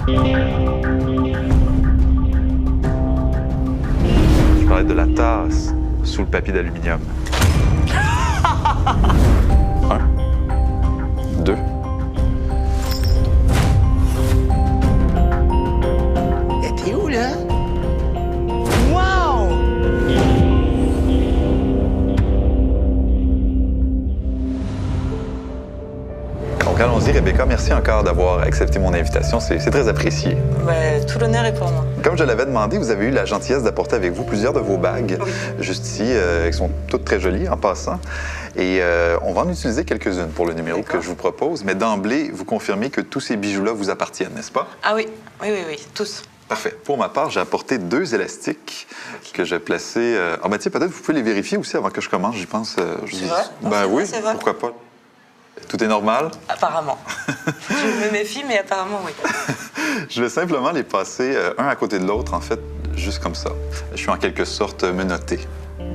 Je parlais de la tasse sous le papier d'aluminium. 1, 2. Et t'es où, là? Wow! Donc allons-y, Rebecca. Merci encore d'avoir accepté mon invitation. C'est très apprécié. Ben, tout l'honneur est pour moi. Comme je l'avais demandé, vous avez eu la gentillesse d'apporter avec vous plusieurs de vos bagues, Oui. juste ici, qui sont toutes très jolies en passant. Et on va en utiliser quelques-unes pour le numéro que je vous propose. Mais d'emblée, vous confirmez que tous ces bijoux-là vous appartiennent, n'est-ce pas? Ah oui, oui, oui, oui, tous. Parfait. Pour ma part, j'ai apporté 2 élastiques que j'ai placés... Ah ben tiens, peut-être vous pouvez les vérifier aussi avant que je commence, j'y pense. C'est vrai? Ben C'est oui, vrai, c'est vrai. pourquoi pas. Tout est normal? Apparemment. Je me méfie, mais apparemment, oui. Je vais simplement les passer un à côté de l'autre, en fait, juste comme ça. Je suis en quelque sorte menotté.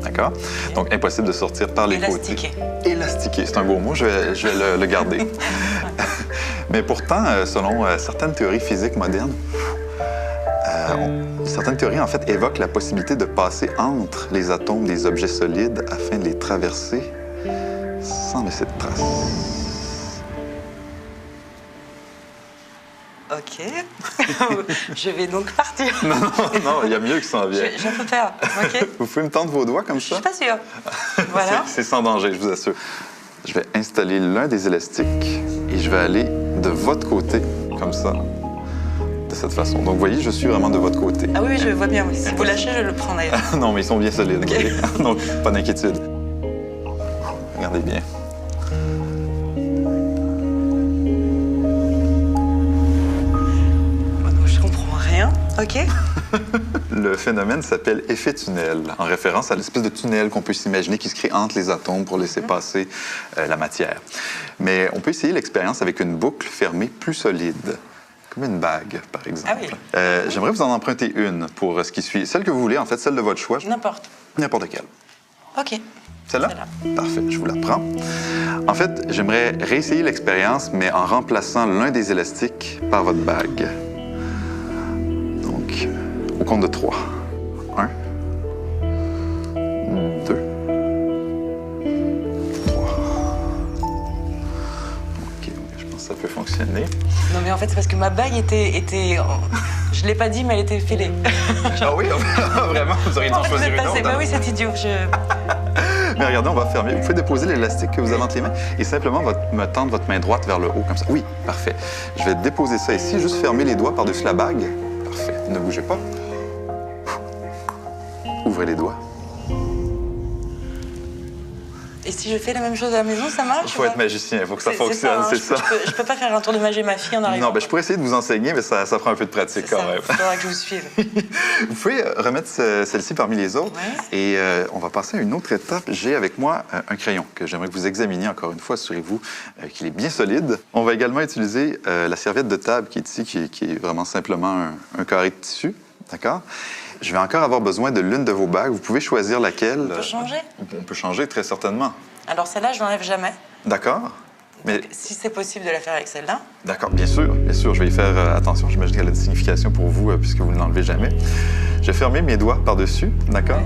D'accord? Donc, impossible de sortir par les Élastiqué. côtés. Élastiqué. C'est un beau mot, je vais le garder. Mais pourtant, selon certaines théories physiques modernes, certaines théories, en fait, évoquent la possibilité de passer entre les atomes des objets solides afin de les traverser sans laisser de traces. OK. Je vais donc partir. Non, il y a mieux qui s'en vient. Je peux faire. OK? Vous pouvez me tendre vos doigts comme Je ça? suis pas sûre. Voilà. C'est sans danger, je vous assure. Je vais installer l'un des élastiques et je vais aller de votre côté, comme ça, de cette façon. Donc, vous voyez, je suis vraiment de votre côté. Ah oui, je vois bien. Oui. Si vous lâchez, je le prends d'ailleurs. Non, mais ils sont bien solides. OK. Vous voyez? Donc, pas d'inquiétude. Regardez bien. Je comprends rien. OK? Le phénomène s'appelle effet tunnel, en référence à l'espèce de tunnel qu'on peut s'imaginer qui se crée entre les atomes pour laisser passer la matière. Mais on peut essayer l'expérience avec une boucle fermée plus solide, comme une bague, par exemple. Ah oui. J'aimerais vous en emprunter une pour ce qui suit. Celle que vous voulez, en fait, celle de votre choix. N'importe. N'importe quelle. OK. Celle-là? Parfait, je vous la prends. En fait, j'aimerais réessayer l'expérience, mais en remplaçant l'un des élastiques par votre bague. Donc, au compte de 3. 1, 2, 3. OK, je pense que ça peut fonctionner. Non, mais en fait, c'est parce que ma bague était... Je l'ai pas dit, mais elle était fêlée. Ah oui, vraiment, vous auriez dû en Vous choisir êtes une passé. autre. Bah oui, c'est idiot. Mais regardez, on va fermer. Vous pouvez déposer l'élastique que vous avez entre les mains et simplement me tendre votre main droite vers le haut, comme ça. Oui, parfait. Je vais déposer ça ici, juste fermer les doigts par-dessus la bague. Parfait. Ne bougez pas. Ouvrez les doigts. Et si je fais la même chose à la maison, ça marche? Il faut être magicien, il faut que ça C'est fonctionne, hein. c'est ça. Je peux pas faire un tour de magie à ma fille en arrivant. Non, je pourrais essayer de vous enseigner, mais ça prend un peu de pratique quand même. Il faudra que je vous suive. Vous pouvez remettre celle-ci parmi les autres. Ouais. Et on va passer à une autre étape. J'ai avec moi un crayon que j'aimerais que vous examiniez encore une fois. Assurez-vous qu'il est bien solide. On va également utiliser la serviette de table qui est ici, qui est vraiment simplement un carré de tissu. D'accord? Je vais encore avoir besoin de l'une de vos bagues. Vous pouvez choisir laquelle. On peut changer? On peut changer, très certainement. Alors celle-là, je l'enlève jamais. D'accord? Mais Donc, si c'est possible de la faire avec celle-là. d'accord, bien sûr, je vais y faire attention. J'imagine qu'elle a une signification pour vous puisque vous ne l'enlevez jamais. Je vais fermer mes doigts par-dessus, d'accord?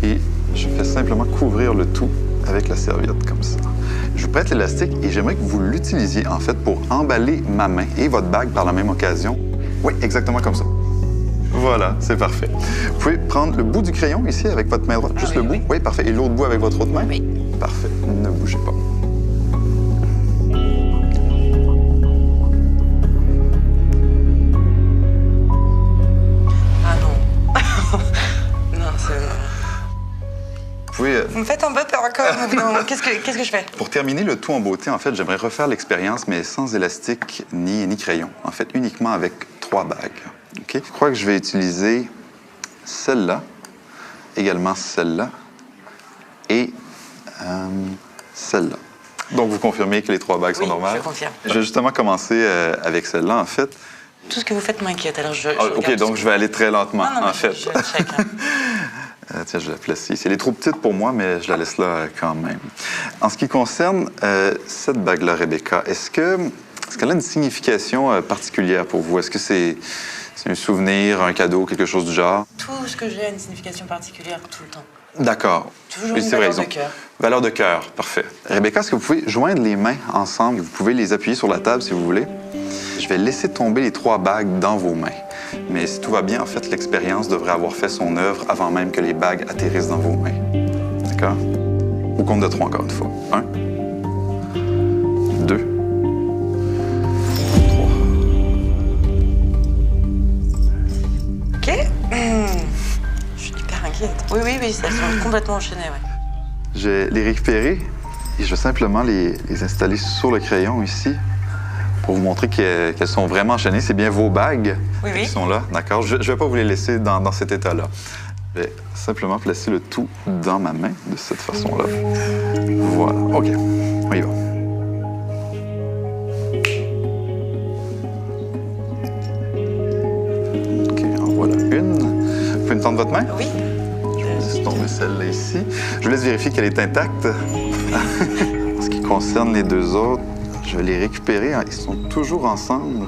Et je fais simplement couvrir le tout avec la serviette, comme ça. Je vous prête l'élastique et j'aimerais que vous l'utilisiez, en fait, pour emballer ma main et votre bague par la même occasion. Oui, exactement comme ça. Voilà, c'est parfait. Vous pouvez prendre le bout du crayon ici avec votre main droite, juste le bout. Oui, parfait. Et l'autre bout avec votre autre main? Oui. Parfait. Ne bougez pas. Ah non. Non, c'est... Vous pouvez... Vous me faites un bumper encore. Qu'est-ce que je fais? Pour terminer le tout en beauté, en fait, j'aimerais refaire l'expérience, mais sans élastique ni crayon. En fait, uniquement avec 3 bagues. OK? Je crois que je vais utiliser celle-là, également celle-là et celle-là. Donc, vous confirmez que les 3 bagues sont normales? Je confirme. Je vais justement commencer avec celle-là, en fait. Tout ce que vous faites m'inquiète, alors je OK, regarde donc je vais aller très lentement, Non, en fait. je check. Hein. Tiens, je la place ici. Elle est trop petite pour moi, mais je la laisse là quand même. En ce qui concerne cette bague-là, Rebecca, est-ce que Est-ce qu'elle a une signification particulière pour vous? Est-ce que c'est un souvenir, un cadeau, quelque chose du genre? Tout ce que j'ai a une signification particulière tout le temps. D'accord. Toujours Oui, une c'est vrai, valeur de cœur. Valeur de cœur, parfait. Rebecca, est-ce que vous pouvez joindre les mains ensemble? Vous pouvez les appuyer sur la table si vous voulez. Je vais laisser tomber les 3 bagues dans vos mains. Mais si tout va bien, en fait, l'expérience devrait avoir fait son œuvre avant même que les bagues atterrissent dans vos mains. D'accord? Au compte de 3, encore une fois. 1, 2, 3. OK. Je suis hyper inquiète. Oui, elles sont complètement enchaînées, ouais. Je vais les récupérer et je vais simplement les installer sur le crayon ici pour vous montrer qu'elles sont vraiment enchaînées. C'est bien vos bagues qui sont là, d'accord? Je ne vais pas vous les laisser dans cet état-là. Je vais simplement placer le tout dans ma main de cette façon-là. Voilà, OK, on y va. OK, en voilà une. Vous pouvez me tendre votre main? Oui. Je vais laisser tomber celle-là ici. Je vous laisse vérifier qu'elle est intacte. En ce qui concerne les 2 autres, je vais les récupérer. Ils sont toujours ensemble.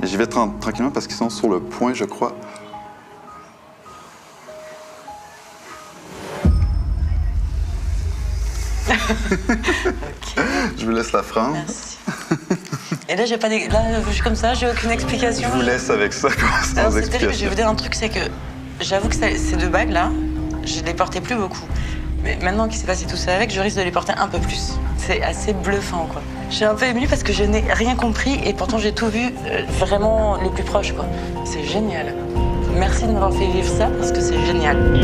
J'y vais tranquillement parce qu'ils sont sur le point, je crois. OK. Je vous laisse la prendre. Merci. Et là, je suis comme ça, j'ai aucune explication. Je vous laisse avec ça, sans Alors, c'est explication. terrible. Je vais vous dire un truc, c'est que j'avoue que ces 2 bagues-là, je les portais plus beaucoup. Mais maintenant qu'il s'est passé tout ça avec, je risque de les porter un peu plus. C'est assez bluffant, quoi. Je suis un peu émue parce que je n'ai rien compris et pourtant j'ai tout vu vraiment les plus proches, quoi. C'est génial. Merci de m'avoir fait vivre ça parce que c'est génial.